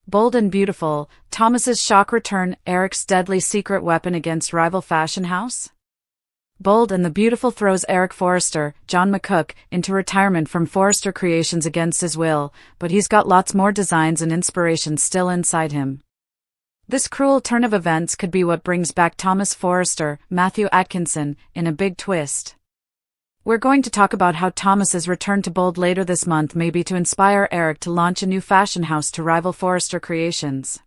Bold and beautiful, Thomas's shock return, Eric's deadly secret weapon against rival fashion house? Bold and the Beautiful throws Eric Forrester, John McCook, into retirement from Forrester Creations against his will, but he's got lots more designs and inspiration still inside him. This cruel turn of events could be what brings back Thomas Forrester, Matthew Atkinson, in a big twist. We're going to talk about how Thomas's return to Bold later this month may be to inspire Eric to launch a new fashion house to rival Forrester Creations.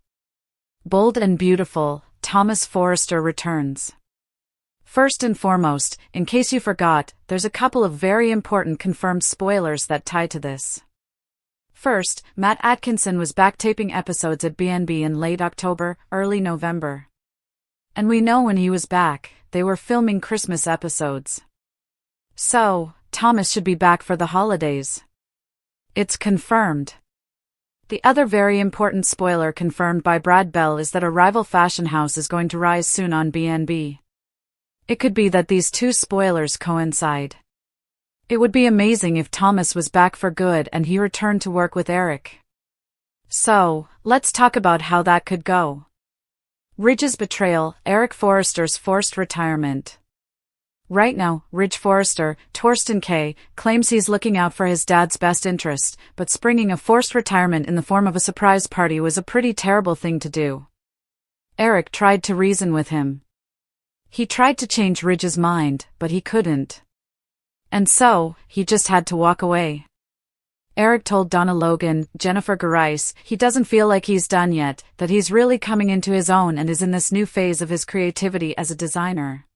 Bold and beautiful, Thomas Forrester returns. First and foremost, in case you forgot, there's a couple of very important confirmed spoilers that tie to this. First, Matt Atkinson was back taping episodes at B&B in late October, early November. And we know when he was back, they were filming Christmas episodes. So, Thomas should be back for the holidays. It's confirmed. The other very important spoiler confirmed by Brad Bell is that a rival fashion house is going to rise soon on B&B. It could be that these two spoilers coincide. It would be amazing if Thomas was back for good and he returned to work with Eric. So, let's talk about how that could go. Ridge's betrayal, Eric Forrester's forced retirement. Right now, Ridge Forrester, Torsten K., claims he's looking out for his dad's best interest, but springing a forced retirement in the form of a surprise party was a pretty terrible thing to do. Eric tried to reason with him. He tried to change Ridge's mind, but he couldn't. And so, he just had to walk away. Eric told Donna Logan, Jennifer Garais, he doesn't feel like he's done yet, that he's really coming into his own and is in this new phase of his creativity as a designer.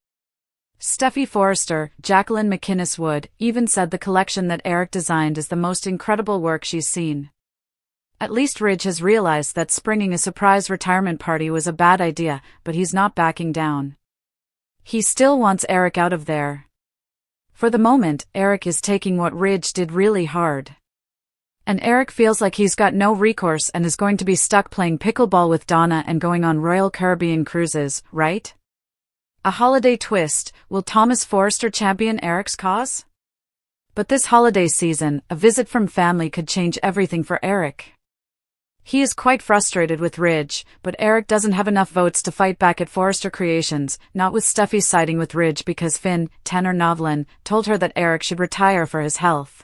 Steffi Forrester, Jacqueline McInnes Wood, even said the collection that Eric designed is the most incredible work she's seen. At least Ridge has realized that springing a surprise retirement party was a bad idea, but he's not backing down. He still wants Eric out of there. For the moment, Eric is taking what Ridge did really hard. And Eric feels like he's got no recourse and is going to be stuck playing pickleball with Donna and going on Royal Caribbean cruises, right? A holiday twist, will Thomas Forrester champion Eric's cause? But this holiday season, a visit from family could change everything for Eric. He is quite frustrated with Ridge, but Eric doesn't have enough votes to fight back at Forrester Creations, not with Steffi siding with Ridge because Finn, Tanner Novlin, told her that Eric should retire for his health.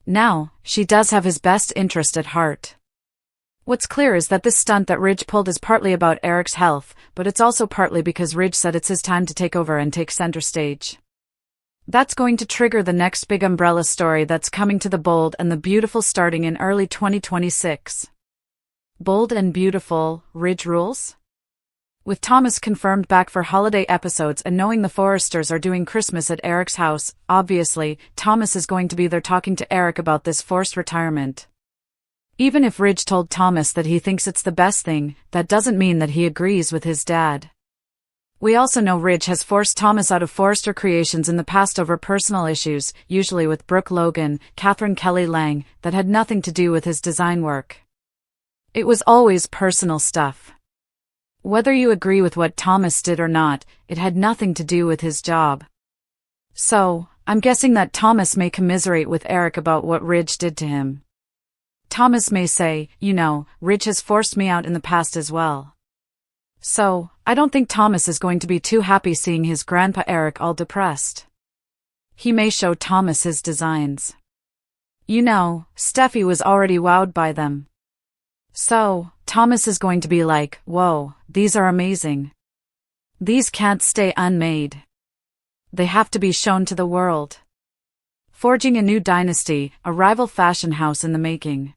Now, she does have his best interest at heart. What's clear is that this stunt that Ridge pulled is partly about Eric's health, but it's also partly because Ridge said it's his time to take over and take center stage. That's going to trigger the next big umbrella story that's coming to the Bold and the Beautiful starting in early 2026. Bold and Beautiful, Ridge rules? With Thomas confirmed back for holiday episodes and knowing the Forresters are doing Christmas at Eric's house, obviously, Thomas is going to be there talking to Eric about this forced retirement. Even if Ridge told Thomas that he thinks it's the best thing, that doesn't mean that he agrees with his dad. We also know Ridge has forced Thomas out of Forrester Creations in the past over personal issues, usually with Brooke Logan, Catherine Kelly Lang, that had nothing to do with his design work. It was always personal stuff. Whether you agree with what Thomas did or not, it had nothing to do with his job. So, I'm guessing that Thomas may commiserate with Eric about what Ridge did to him. Thomas may say, you know, Ridge has forced me out in the past as well. So, I don't think Thomas is going to be too happy seeing his grandpa Eric all depressed. He may show Thomas his designs. You know, Steffi was already wowed by them. So, Thomas is going to be like, whoa, these are amazing. These can't stay unmade. They have to be shown to the world. Forging a new dynasty, a rival fashion house in the making.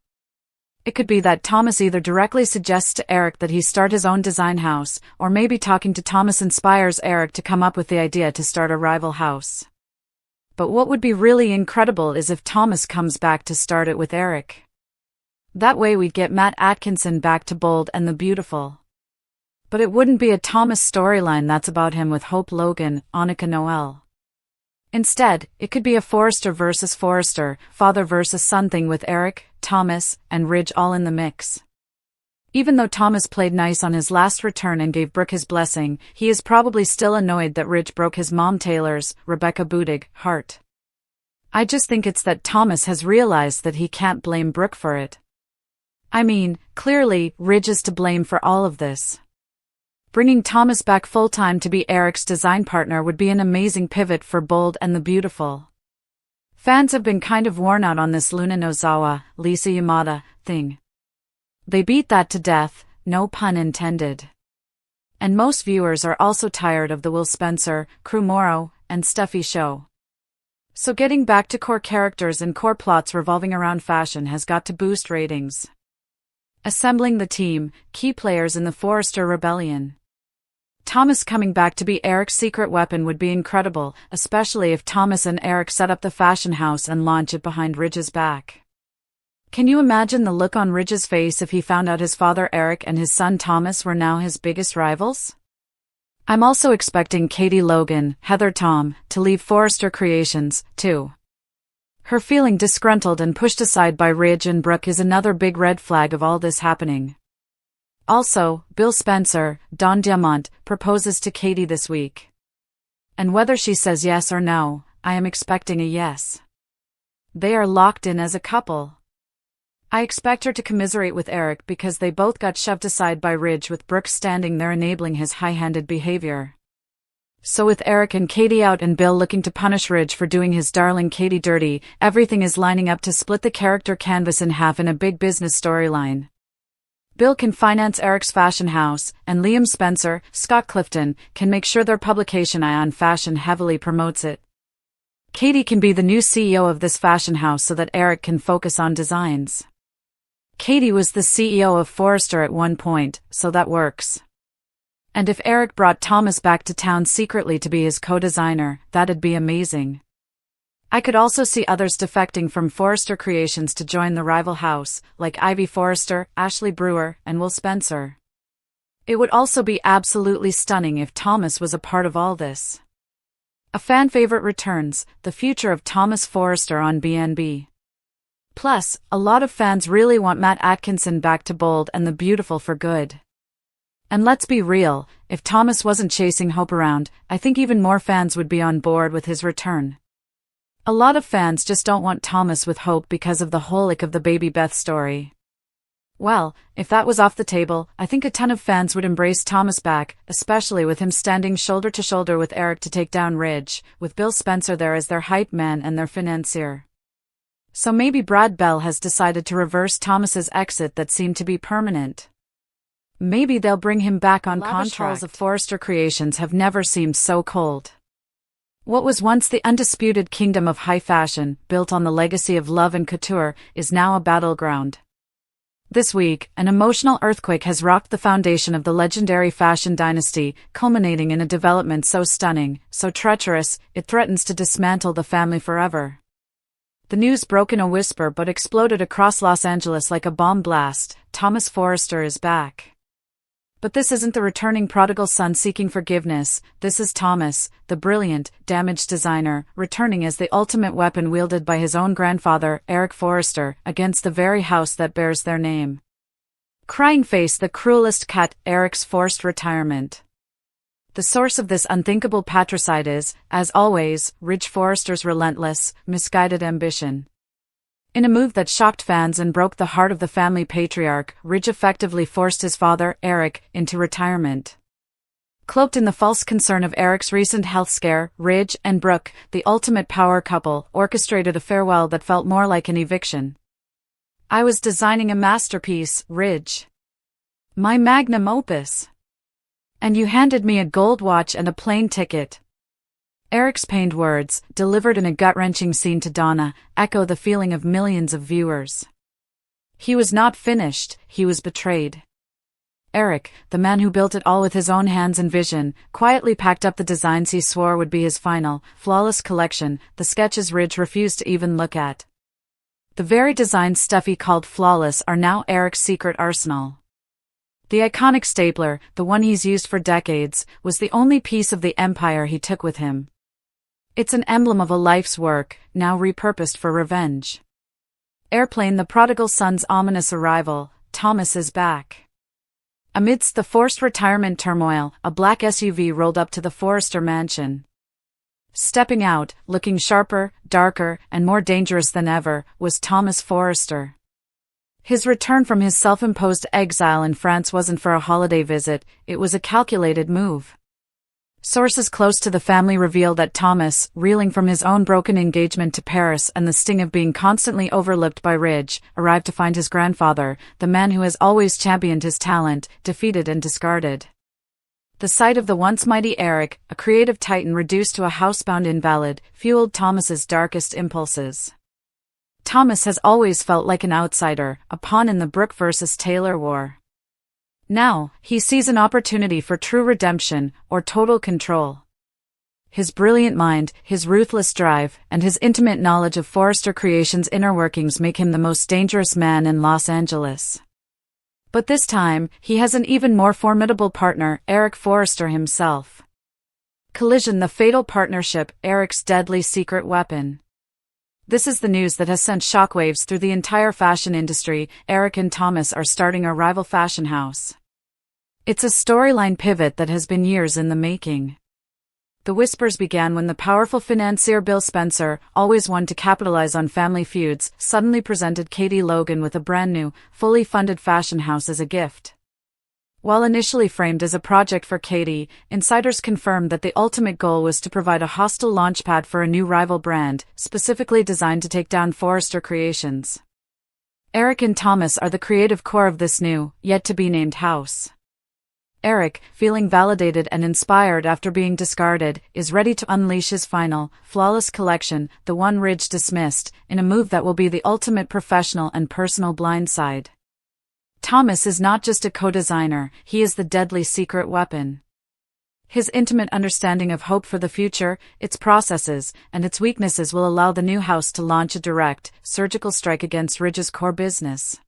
It could be that Thomas either directly suggests to Eric that he start his own design house, or maybe talking to Thomas inspires Eric to come up with the idea to start a rival house. But what would be really incredible is if Thomas comes back to start it with Eric. That way we'd get Matt Atkinson back to Bold and the Beautiful. But it wouldn't be a Thomas storyline that's about him with Hope Logan, Annika Noel. Instead, it could be a Forrester versus Forrester, father versus son thing with Eric, Thomas, and Ridge all in the mix. Even though Thomas played nice on his last return and gave Brooke his blessing, he is probably still annoyed that Ridge broke his mom Taylor's, Rebecca Budig, heart. I just think it's that Thomas has realized that he can't blame Brooke for it. I mean, clearly, Ridge is to blame for all of this. Bringing Thomas back full-time to be Eric's design partner would be an amazing pivot for Bold and the Beautiful. Fans have been kind of worn out on this Luna Nozawa, Lisa Yamada thing. They beat that to death, no pun intended. And most viewers are also tired of the Will Spencer, Crew Morrow, and Steffi show. So getting back to core characters and core plots revolving around fashion has got to boost ratings. Assembling the team, key players in the Forrester Rebellion. Thomas coming back to be Eric's secret weapon would be incredible, especially if Thomas and Eric set up the fashion house and launch it behind Ridge's back. Can you imagine the look on Ridge's face if he found out his father Eric and his son Thomas were now his biggest rivals? I'm also expecting Katie Logan, Heather Tom, to leave Forrester Creations, too. Her feeling disgruntled and pushed aside by Ridge and Brooke is another big red flag of all this happening. Also, Bill Spencer, Don Diamont, proposes to Katie this week. And whether she says yes or no, I am expecting a yes. They are locked in as a couple. I expect her to commiserate with Eric because they both got shoved aside by Ridge, with Brooke standing there enabling his high-handed behavior. So with Eric and Katie out and Bill looking to punish Ridge for doing his darling Katie dirty, everything is lining up to split the character canvas in half in a big business storyline. Bill can finance Eric's fashion house, and Liam Spencer, Scott Clifton, can make sure their publication Ion Fashion heavily promotes it. Katie can be the new CEO of this fashion house so that Eric can focus on designs. Katie was the CEO of Forrester at one point, so that works. And if Eric brought Thomas back to town secretly to be his co-designer, that'd be amazing. I could also see others defecting from Forrester Creations to join the rival house, like Ivy Forrester, Ashley Brewer, and Will Spencer. It would also be absolutely stunning if Thomas was a part of all this. A fan favorite returns, the future of Thomas Forrester on BNB. Plus, a lot of fans really want Matt Atkinson back to Bold and the Beautiful for good. And let's be real, if Thomas wasn't chasing Hope around, I think even more fans would be on board with his return. A lot of fans just don't want Thomas with Hope because of the whole ick of the Baby Beth story. Well, if that was off the table, I think a ton of fans would embrace Thomas back, especially with him standing shoulder to shoulder with Eric to take down Ridge, with Bill Spencer there as their hype man and their financier. So maybe Brad Bell has decided to reverse Thomas's exit that seemed to be permanent. Maybe they'll bring him back on contract. The halls of Forrester Creations have never seemed so cold. What was once the undisputed kingdom of high fashion, built on the legacy of love and couture, is now a battleground. This week, an emotional earthquake has rocked the foundation of the legendary fashion dynasty, culminating in a development so stunning, so treacherous, it threatens to dismantle the family forever. The news broke in a whisper but exploded across Los Angeles like a bomb blast. Thomas Forrester is back. But this isn't the returning prodigal son seeking forgiveness, this is Thomas, the brilliant, damaged designer, returning as the ultimate weapon wielded by his own grandfather, Eric Forrester, against the very house that bears their name. Crying face, the cruelest cut, Eric's forced retirement. The source of this unthinkable patricide is, as always, Ridge Forrester's relentless, misguided ambition. In a move that shocked fans and broke the heart of the family patriarch, Ridge effectively forced his father, Eric, into retirement. Cloaked in the false concern of Eric's recent health scare, Ridge and Brooke, the ultimate power couple, orchestrated a farewell that felt more like an eviction. I was designing a masterpiece, Ridge. My magnum opus. And you handed me a gold watch and a plane ticket. Eric's pained words, delivered in a gut-wrenching scene to Donna, echo the feeling of millions of viewers. He was not finished, he was betrayed. Eric, the man who built it all with his own hands and vision, quietly packed up the designs he swore would be his final, flawless collection, the sketches Ridge refused to even look at. The very designs Steffi called flawless are now Eric's secret arsenal. The iconic stapler, the one he's used for decades, was the only piece of the empire he took with him. It's an emblem of a life's work, now repurposed for revenge. Airplane, the prodigal son's ominous arrival, Thomas is back. Amidst the forced retirement turmoil, a black SUV rolled up to the Forrester mansion. Stepping out, looking sharper, darker, and more dangerous than ever, was Thomas Forrester. His return from his self-imposed exile in France wasn't for a holiday visit, it was a calculated move. Sources close to the family reveal that Thomas, reeling from his own broken engagement to Paris and the sting of being constantly overlooked by Ridge, arrived to find his grandfather, the man who has always championed his talent, defeated and discarded. The sight of the once mighty Eric, a creative titan reduced to a housebound invalid, fueled Thomas's darkest impulses. Thomas has always felt like an outsider, a pawn in the Brooke versus Taylor war. Now, he sees an opportunity for true redemption, or total control. His brilliant mind, his ruthless drive, and his intimate knowledge of Forrester Creations' inner workings make him the most dangerous man in Los Angeles. But this time, he has an even more formidable partner, Eric Forrester himself. Collision: the fatal partnership, Eric's deadly secret weapon. This is the news that has sent shockwaves through the entire fashion industry. Eric and Thomas are starting a rival fashion house. It's a storyline pivot that has been years in the making. The whispers began when the powerful financier Bill Spencer, always one to capitalize on family feuds, suddenly presented Katie Logan with a brand new, fully funded fashion house as a gift. While initially framed as a project for Katie, insiders confirmed that the ultimate goal was to provide a hostile launchpad for a new rival brand, specifically designed to take down Forrester Creations. Eric and Thomas are the creative core of this new, yet-to-be-named house. Eric, feeling validated and inspired after being discarded, is ready to unleash his final, flawless collection, the one Ridge dismissed, in a move that will be the ultimate professional and personal blindside. Thomas is not just a co-designer, he is the deadly secret weapon. His intimate understanding of hope for the future, its processes, and its weaknesses will allow the new house to launch a direct, surgical strike against Ridge's core business.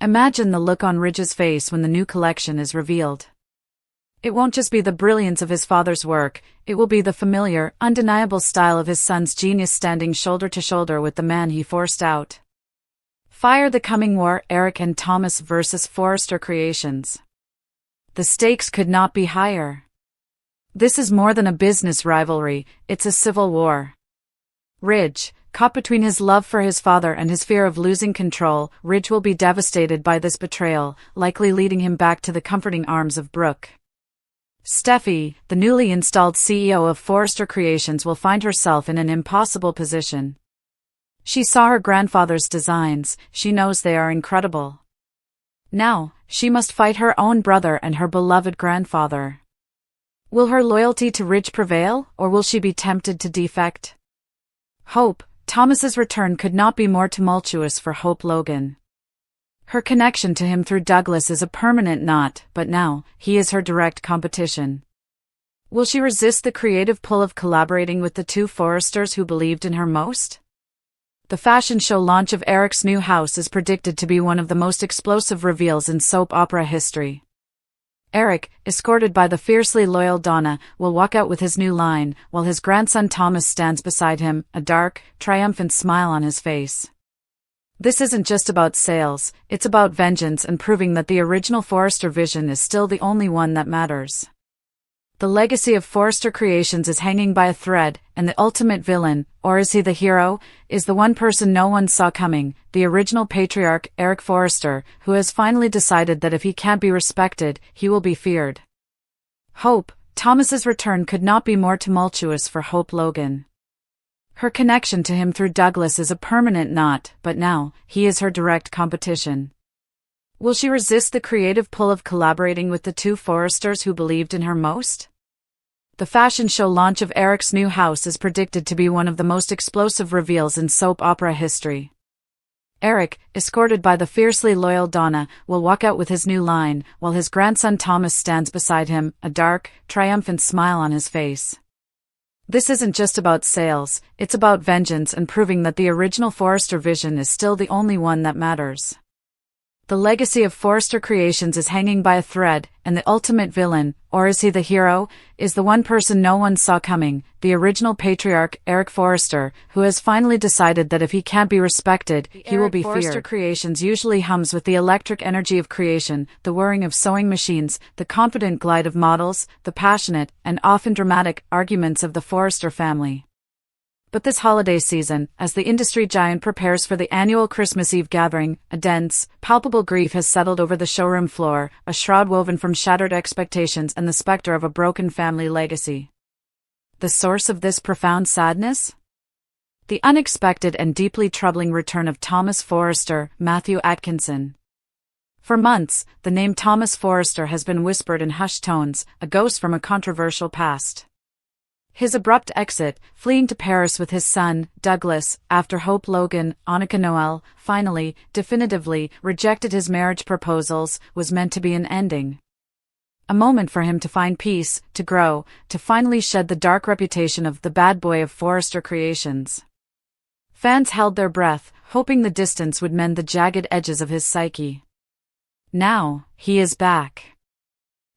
Imagine the look on Ridge's face when the new collection is revealed. It won't just be the brilliance of his father's work, it will be the familiar, undeniable style of his son's genius standing shoulder to shoulder with the man he forced out. Fire: the coming war, Eric and Thomas versus Forrester Creations. The stakes could not be higher. This is more than a business rivalry, it's a civil war. Ridge, caught between his love for his father and his fear of losing control, Ridge will be devastated by this betrayal, likely leading him back to the comforting arms of Brooke. Steffi, the newly installed CEO of Forrester Creations, will find herself in an impossible position. She saw her grandfather's designs, she knows they are incredible. Now, she must fight her own brother and her beloved grandfather. Will her loyalty to Ridge prevail, or will she be tempted to defect? Hope: Thomas's return could not be more tumultuous for Hope Logan. Her connection to him through Douglas is a permanent knot, but now, he is her direct competition. Will she resist the creative pull of collaborating with the two Forresters who believed in her most? The fashion show launch of Eric's new house is predicted to be one of the most explosive reveals in soap opera history. Eric, escorted by the fiercely loyal Donna, will walk out with his new line, while his grandson Thomas stands beside him, a dark, triumphant smile on his face. This isn't just about sales, it's about vengeance and proving that the original Forrester vision is still the only one that matters. The legacy of Forrester Creations is hanging by a thread, and the ultimate villain, or is he the hero, is the one person no one saw coming, the original patriarch, Eric Forrester, who has finally decided that if he can't be respected, he will be feared. Hope: Thomas's return could not be more tumultuous for Hope Logan. Her connection to him through Douglas is a permanent knot, but now, he is her direct competition. Will she resist the creative pull of collaborating with the two Forresters who believed in her most? The fashion show launch of Eric's new house is predicted to be one of the most explosive reveals in soap opera history. Eric, escorted by the fiercely loyal Donna, will walk out with his new line, while his grandson Thomas stands beside him, a dark, triumphant smile on his face. This isn't just about sales, it's about vengeance and proving that the original Forrester vision is still the only one that matters. The legacy of Forrester Creations is hanging by a thread, and the ultimate villain, or is he the hero, is the one person no one saw coming, the original patriarch, Eric Forrester, who has finally decided that if he can't be respected, he will be feared. Forrester Creations usually hums with the electric energy of creation, the whirring of sewing machines, the confident glide of models, the passionate, and often dramatic, arguments of the Forrester family. But this holiday season, as the industry giant prepares for the annual Christmas Eve gathering, a dense, palpable grief has settled over the showroom floor, a shroud woven from shattered expectations and the specter of a broken family legacy. The source of this profound sadness? The unexpected and deeply troubling return of Thomas Forrester, Matthew Atkinson. For months, the name Thomas Forrester has been whispered in hushed tones, a ghost from a controversial past. His abrupt exit, fleeing to Paris with his son, Douglas, after Hope Logan, Annika Noel, finally, definitively, rejected his marriage proposals, was meant to be an ending. A moment for him to find peace, to grow, to finally shed the dark reputation of the bad boy of Forrester Creations. Fans held their breath, hoping the distance would mend the jagged edges of his psyche. Now, he is back.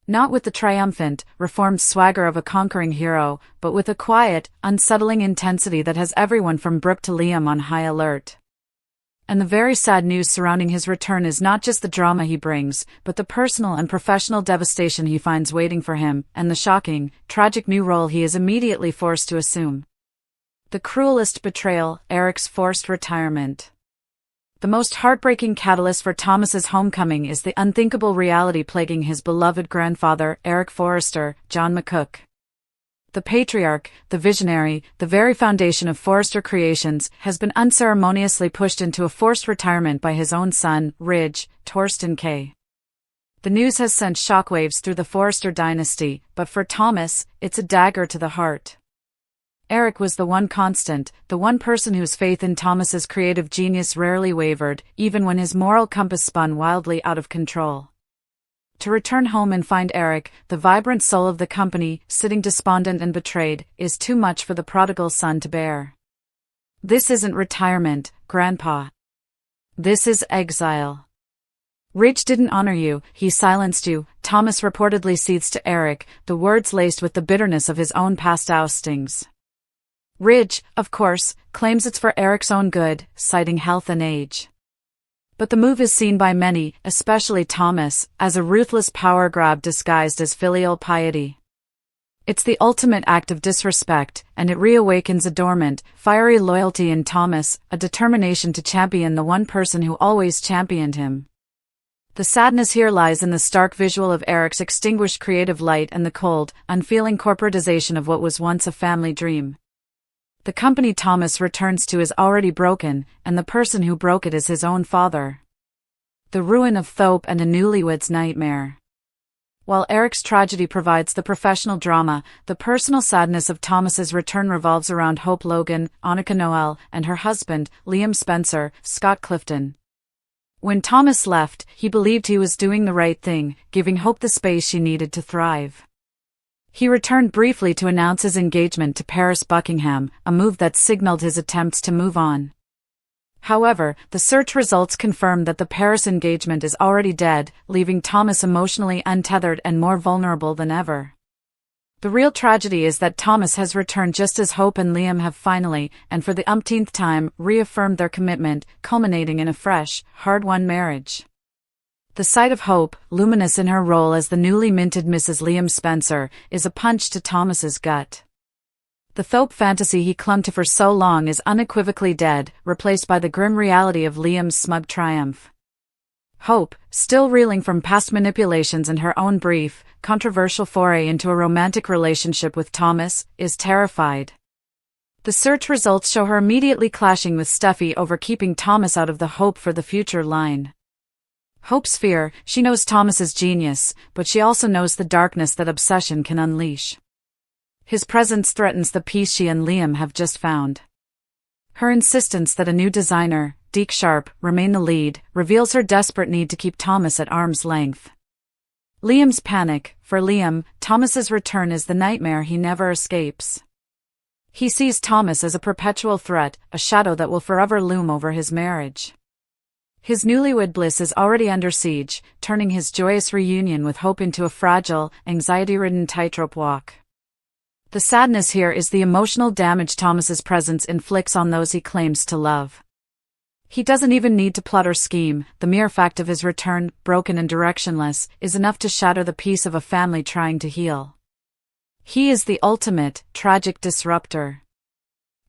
Not with the triumphant, reformed swagger of a conquering hero, but with a quiet, unsettling intensity that has everyone from Brooke to Liam on high alert. And the very sad news surrounding his return is not just the drama he brings, but the personal and professional devastation he finds waiting for him, and the shocking, tragic new role he is immediately forced to assume. The cruelest betrayal, Eric's forced retirement. The most heartbreaking catalyst for Thomas's homecoming is the unthinkable reality plaguing his beloved grandfather, Eric Forrester, John McCook. The patriarch, the visionary, the very foundation of Forrester Creations, has been unceremoniously pushed into a forced retirement by his own son, Ridge, Torsten K. The news has sent shockwaves through the Forrester dynasty, but for Thomas, it's a dagger to the heart. Eric was the one constant, the one person whose faith in Thomas's creative genius rarely wavered, even when his moral compass spun wildly out of control. To return home and find Eric, the vibrant soul of the company, sitting despondent and betrayed, is too much for the prodigal son to bear. This isn't retirement, Grandpa. This is exile. Ridge didn't honor you, he silenced you, Thomas reportedly seethes to Eric, the words laced with the bitterness of his own past oustings. Ridge, of course, claims it's for Eric's own good, citing health and age. But the move is seen by many, especially Thomas, as a ruthless power grab disguised as filial piety. It's the ultimate act of disrespect, and it reawakens a dormant, fiery loyalty in Thomas, a determination to champion the one person who always championed him. The sadness here lies in the stark visual of Eric's extinguished creative light and the cold, unfeeling corporatization of what was once a family dream. The company Thomas returns to is already broken, and the person who broke it is his own father. The ruin of Thope and a newlywed's nightmare. While Eric's tragedy provides the professional drama, the personal sadness of Thomas's return revolves around Hope Logan, Annika Noel, and her husband, Liam Spencer, Scott Clifton. When Thomas left, he believed he was doing the right thing, giving Hope the space she needed to thrive. He returned briefly to announce his engagement to Paris Buckingham, a move that signaled his attempts to move on. However, the search results confirm that the Paris engagement is already dead, leaving Thomas emotionally untethered and more vulnerable than ever. The real tragedy is that Thomas has returned just as Hope and Liam have finally, and for the umpteenth time, reaffirmed their commitment, culminating in a fresh, hard-won marriage. The sight of Hope, luminous in her role as the newly minted Mrs. Liam Spencer, is a punch to Thomas's gut. The Thope fantasy he clung to for so long is unequivocally dead, replaced by the grim reality of Liam's smug triumph. Hope, still reeling from past manipulations and her own brief, controversial foray into a romantic relationship with Thomas, is terrified. The search results show her immediately clashing with Steffi over keeping Thomas out of the Hope for the Future line. Hope's fear, she knows Thomas's genius, but she also knows the darkness that obsession can unleash. His presence threatens the peace she and Liam have just found. Her insistence that a new designer, Deke Sharp, remain the lead, reveals her desperate need to keep Thomas at arm's length. Liam's panic, for Liam, Thomas's return is the nightmare he never escapes. He sees Thomas as a perpetual threat, a shadow that will forever loom over his marriage. His newlywed bliss is already under siege, turning his joyous reunion with Hope into a fragile, anxiety-ridden tightrope walk. The sadness here is the emotional damage Thomas's presence inflicts on those he claims to love. He doesn't even need to plot or scheme, the mere fact of his return, broken and directionless, is enough to shatter the peace of a family trying to heal. He is the ultimate, tragic disruptor.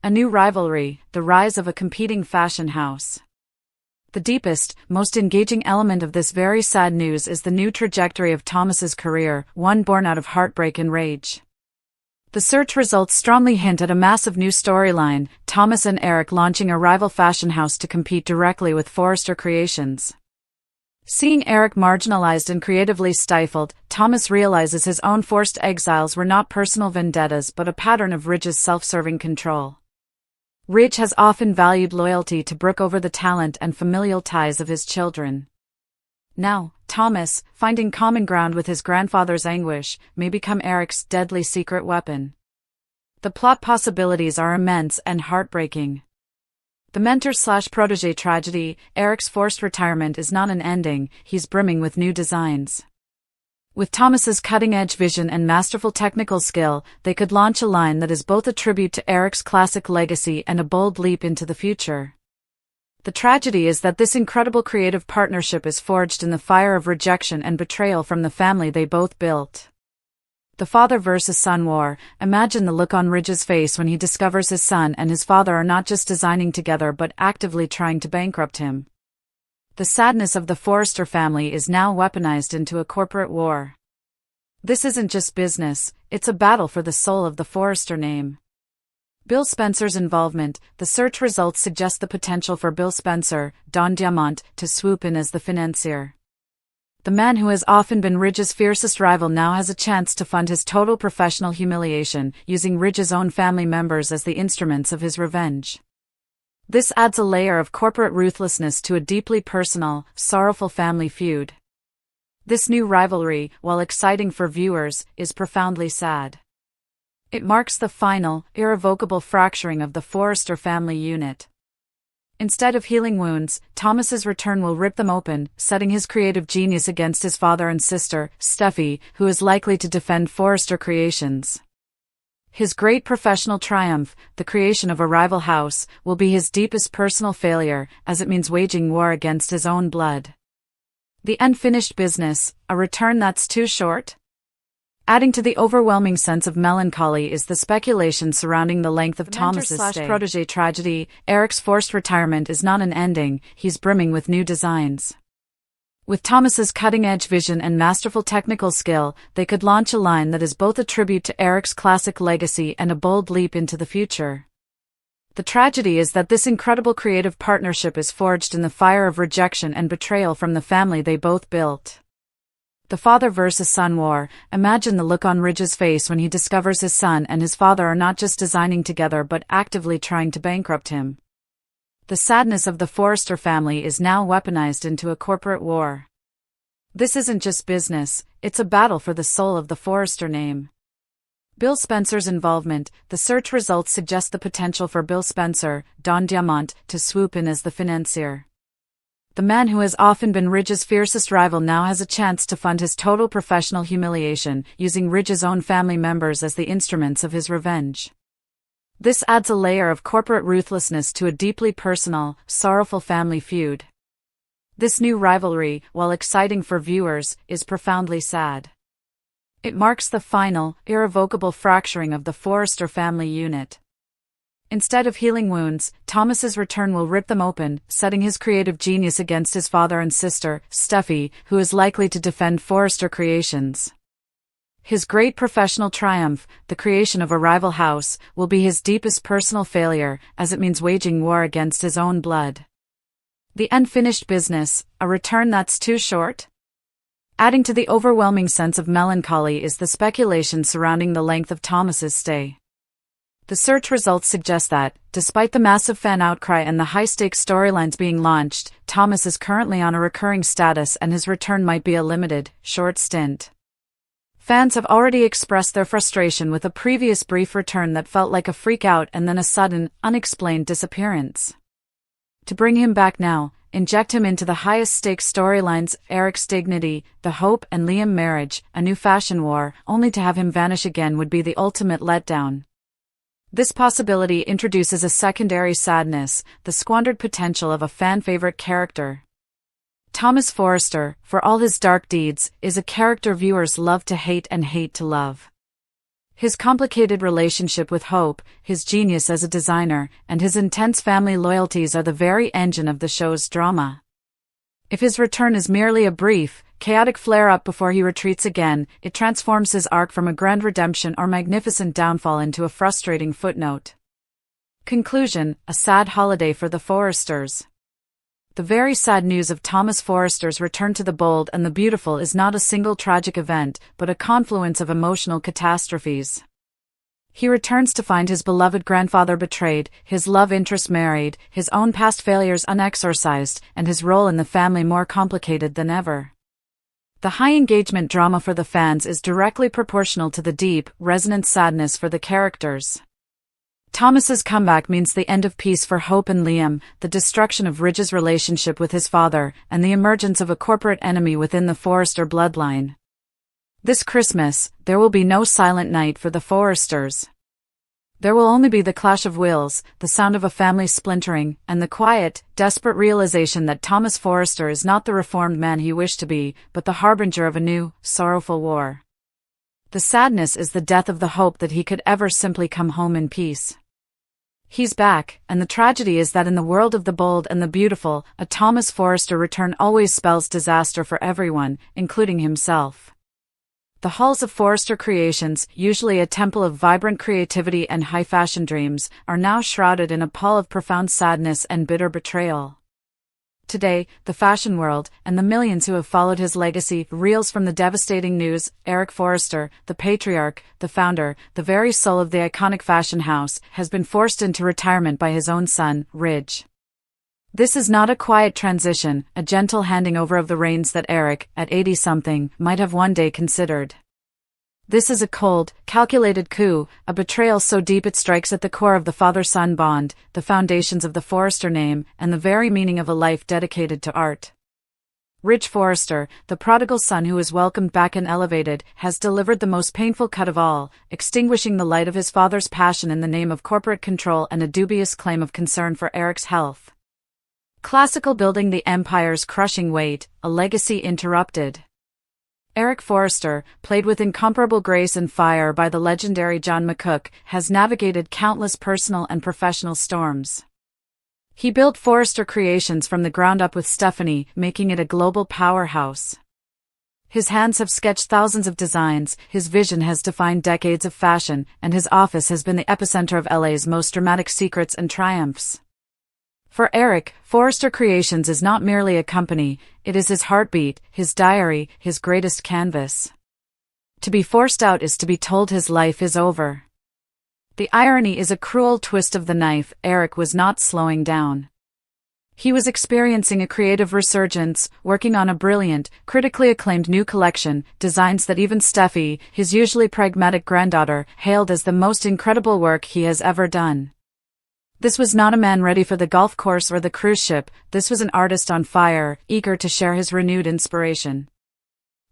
A new rivalry, the rise of a competing fashion house. The deepest, most engaging element of this very sad news is the new trajectory of Thomas's career, one born out of heartbreak and rage. The search results strongly hint at a massive new storyline, Thomas and Eric launching a rival fashion house to compete directly with Forrester Creations. Seeing Eric marginalized and creatively stifled, Thomas realizes his own forced exiles were not personal vendettas but a pattern of Ridge's self-serving control. Ridge has often valued loyalty to Brooke over the talent and familial ties of his children. Now, Thomas, finding common ground with his grandfather's anguish, may become Eric's deadly secret weapon. The plot possibilities are immense and heartbreaking. The mentor-slash-protege tragedy, Eric's forced retirement is not an ending, he's brimming with new designs. With Thomas's cutting-edge vision and masterful technical skill, they could launch a line that is both a tribute to Eric's classic legacy and a bold leap into the future. The tragedy is that this incredible creative partnership is forged in the fire of rejection and betrayal from the family they both built. The father versus son war. Imagine the look on Ridge's face when he discovers his son and his father are not just designing together but actively trying to bankrupt him. The sadness of the Forrester family is now weaponized into a corporate war. This isn't just business, it's a battle for the soul of the Forrester name. Bill Spencer's involvement. The search results suggest the potential for Bill Spencer, Don Diamant, to swoop in as the financier. The man who has often been Ridge's fiercest rival now has a chance to fund his total professional humiliation, using Ridge's own family members as the instruments of his revenge. This adds a layer of corporate ruthlessness to a deeply personal, sorrowful family feud. This new rivalry, while exciting for viewers, is profoundly sad. It marks the final, irrevocable fracturing of the Forrester family unit. Instead of healing wounds, Thomas's return will rip them open, setting his creative genius against his father and sister, Steffi, who is likely to defend Forrester Creations. His great professional triumph, the creation of a rival house, will be his deepest personal failure, as it means waging war against his own blood. The unfinished business, a return that's too short? Adding to the overwhelming sense of melancholy is the speculation surrounding the length of Thomas's mentor/protege tragedy. Eric's forced retirement is not an ending, he's brimming with new designs. With Thomas's cutting-edge vision and masterful technical skill, they could launch a line that is both a tribute to Eric's classic legacy and a bold leap into the future. The tragedy is that this incredible creative partnership is forged in the fire of rejection and betrayal from the family they both built. The father versus son war. Imagine the look on Ridge's face when he discovers his son and his father are not just designing together but actively trying to bankrupt him. The sadness of the Forrester family is now weaponized into a corporate war. This isn't just business, it's a battle for the soul of the Forrester name. Bill Spencer's involvement. The search results suggest the potential for Bill Spencer, Don Diamant, to swoop in as the financier. The man who has often been Ridge's fiercest rival now has a chance to fund his total professional humiliation, using Ridge's own family members as the instruments of his revenge. This adds a layer of corporate ruthlessness to a deeply personal, sorrowful family feud. This new rivalry, while exciting for viewers, is profoundly sad. It marks the final, irrevocable fracturing of the Forrester family unit. Instead of healing wounds, Thomas's return will rip them open, setting his creative genius against his father and sister, Steffi, who is likely to defend Forrester Creations. His great professional triumph, the creation of a rival house, will be his deepest personal failure, as it means waging war against his own blood. The unfinished business, a return that's too short? Adding to the overwhelming sense of melancholy is the speculation surrounding the length of Thomas's stay. The search results suggest that, despite the massive fan outcry and the high-stakes storylines being launched, Thomas is currently on a recurring status and his return might be a limited, short stint. Fans have already expressed their frustration with a previous brief return that felt like a freak-out and then a sudden, unexplained disappearance. To bring him back now, inject him into the highest-stakes storylines, Eric's dignity, the Hope and Liam marriage, a new fashion war, only to have him vanish again would be the ultimate letdown. This possibility introduces a secondary sadness, the squandered potential of a fan-favorite character. Thomas Forrester, for all his dark deeds, is a character viewers love to hate and hate to love. His complicated relationship with Hope, his genius as a designer, and his intense family loyalties are the very engine of the show's drama. If his return is merely a brief, chaotic flare-up before he retreats again, it transforms his arc from a grand redemption or magnificent downfall into a frustrating footnote. Conclusion: a sad holiday for the Forresters. The very sad news of Thomas Forrester's return to the bold and the beautiful is not a single tragic event, but a confluence of emotional catastrophes. He returns to find his beloved grandfather betrayed, his love interest married, his own past failures unexorcised, and his role in the family more complicated than ever. The high engagement drama for the fans is directly proportional to the deep, resonant sadness for the characters. Thomas's comeback means the end of peace for Hope and Liam, the destruction of Ridge's relationship with his father, and the emergence of a corporate enemy within the Forrester bloodline. This Christmas, there will be no silent night for the Forresters. There will only be the clash of wills, the sound of a family splintering, and the quiet, desperate realization that Thomas Forrester is not the reformed man he wished to be, but the harbinger of a new, sorrowful war. The sadness is the death of the hope that he could ever simply come home in peace. He's back, and the tragedy is that in the world of the bold and the beautiful, a Thomas Forrester return always spells disaster for everyone, including himself. The halls of Forrester Creations, usually a temple of vibrant creativity and high-fashion dreams, are now shrouded in a pall of profound sadness and bitter betrayal. Today, the fashion world, and the millions who have followed his legacy, reels from the devastating news. Eric Forrester, the patriarch, the founder, the very soul of the iconic fashion house, has been forced into retirement by his own son, Ridge. This is not a quiet transition, a gentle handing over of the reins that Eric, at 80-something, might have one day considered. This is a cold, calculated coup, a betrayal so deep it strikes at the core of the father-son bond, the foundations of the Forrester name, and the very meaning of a life dedicated to art. Ridge Forrester, the prodigal son who is welcomed back and elevated, has delivered the most painful cut of all, extinguishing the light of his father's passion in the name of corporate control and a dubious claim of concern for Eric's health. Classical building the empire's crushing weight, a legacy interrupted. Eric Forrester, played with incomparable grace and fire by the legendary John McCook, has navigated countless personal and professional storms. He built Forrester Creations from the ground up with Stephanie, making it a global powerhouse. His hands have sketched thousands of designs, his vision has defined decades of fashion, and his office has been the epicenter of LA's most dramatic secrets and triumphs. For Eric, Forrester Creations is not merely a company, it is his heartbeat, his diary, his greatest canvas. To be forced out is to be told his life is over. The irony is a cruel twist of the knife. Eric was not slowing down. He was experiencing a creative resurgence, working on a brilliant, critically acclaimed new collection, designs that even Steffi, his usually pragmatic granddaughter, hailed as the most incredible work he has ever done. This was not a man ready for the golf course or the cruise ship, this was an artist on fire, eager to share his renewed inspiration.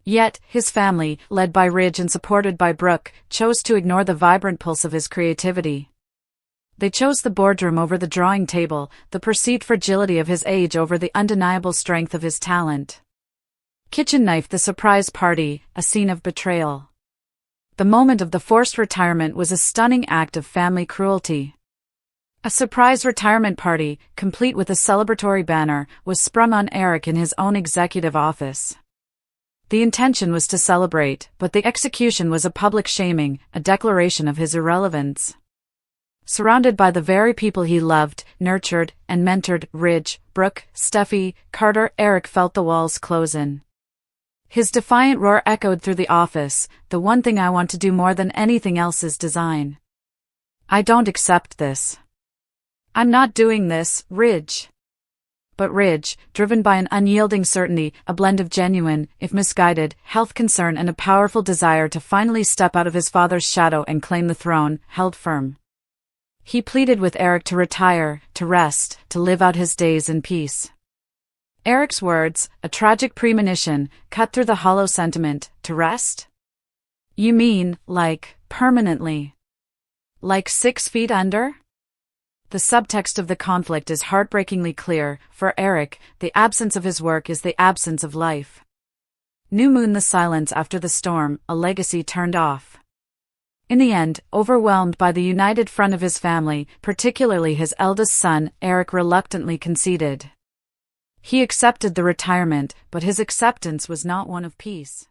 Yet, his family, led by Ridge and supported by Brooke, chose to ignore the vibrant pulse of his creativity. They chose the boardroom over the drawing table, the perceived fragility of his age over the undeniable strength of his talent. Kitchen knife the surprise party, a scene of betrayal. The moment of the forced retirement was a stunning act of family cruelty. A surprise retirement party, complete with a celebratory banner, was sprung on Eric in his own executive office. The intention was to celebrate, but the execution was a public shaming, a declaration of his irrelevance. Surrounded by the very people he loved, nurtured, and mentored, Ridge, Brooke, Steffi, Carter, Eric felt the walls close in. His defiant roar echoed through the office, "The one thing I want to do more than anything else is design. I don't accept this. I'm not doing this, Ridge." But Ridge, driven by an unyielding certainty, a blend of genuine, if misguided, health concern and a powerful desire to finally step out of his father's shadow and claim the throne, held firm. He pleaded with Eric to retire, to rest, to live out his days in peace. Eric's words, a tragic premonition, cut through the hollow sentiment. To rest? You mean, like, permanently? Like 6 feet under? The subtext of the conflict is heartbreakingly clear. For Eric, the absence of his work is the absence of life. New moon, the silence after the storm, a legacy turned off. In the end, overwhelmed by the united front of his family, particularly his eldest son, Eric reluctantly conceded. He accepted the retirement, but his acceptance was not one of peace.